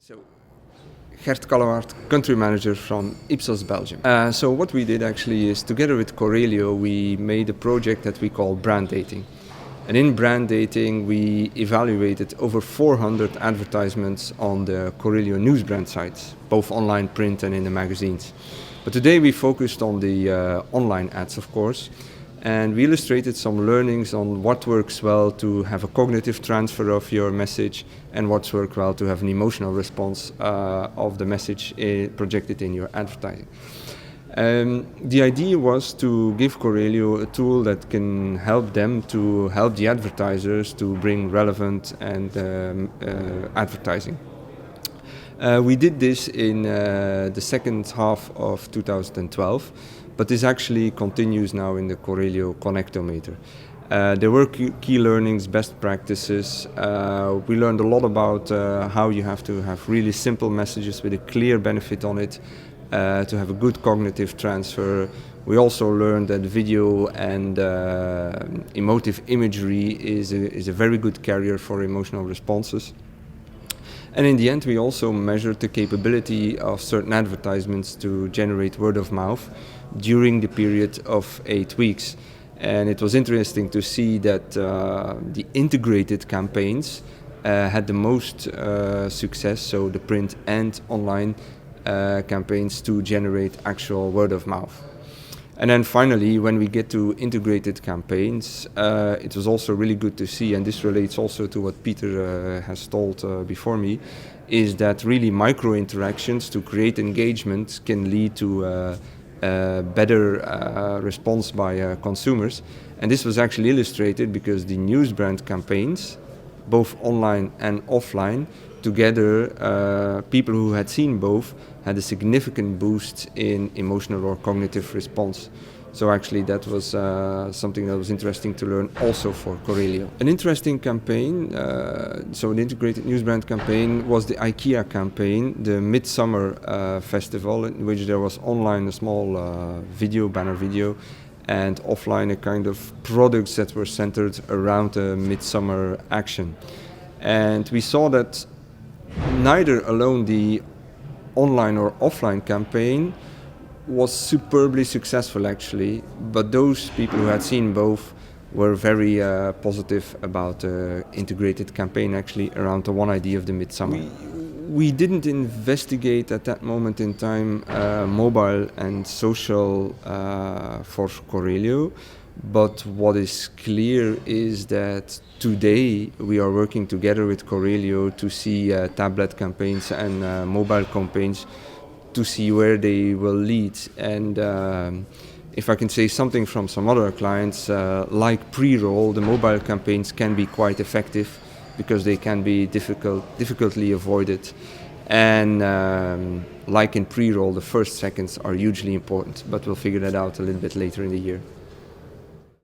So, Gerd Callewaert, country manager from Ipsos Belgium. So what we did actually is, together with Corelio, we made a project that we call brand dating. And in brand dating, we evaluated over 400 advertisements on the Corelio news brand sites, both online, print, and in the magazines. But today we focused on the online ads, of course, and we illustrated some learnings on what works well to have a cognitive transfer of your message and what's worked well to have an emotional response of the message projected in your advertising. The idea was to give Corelio a tool that can help them to help the advertisers to bring relevant and advertising. We did this in the second half of 2012, but this actually continues now in the Corelio Connectometer. There were key learnings, best practices. We learned a lot about how you have to have really simple messages with a clear benefit on it, to have a good cognitive transfer. We also learned that video and emotive imagery is a very good carrier for emotional responses. And in the end, we also measured the capability of certain advertisements to generate word of mouth during the period of 8 weeks. And it was interesting to see that the integrated campaigns had the most success, so the print and online campaigns to generate actual word of mouth. And then finally, when we get to integrated campaigns, it was also really good to see, and this relates also to what Peter has told before me, is that really micro interactions to create engagement can lead to better response by consumers. And this was actually illustrated because the news brand campaigns, both online and offline, together, people who had seen both had a significant boost in emotional or cognitive response. So actually that was something that was interesting to learn also for Corelio. An interesting campaign, so an integrated news brand campaign, was the IKEA campaign, the Midsummer Festival, in which there was online a small banner video, and offline a kind of products that were centered around the midsummer action. And we saw that neither alone the online or offline campaign was superbly successful actually, but those people who had seen both were very positive about the integrated campaign actually around the one idea of the midsummer. We didn't investigate at that moment in time mobile and social for Corelio, but what is clear is that today we are working together with Corelio to see tablet campaigns and mobile campaigns to see where they will lead. And if I can say something from some other clients, like pre-roll, the mobile campaigns can be quite effective because they can be difficultly avoided. And like in pre-roll, the first seconds are hugely important, but we'll figure that out a little bit later in the year.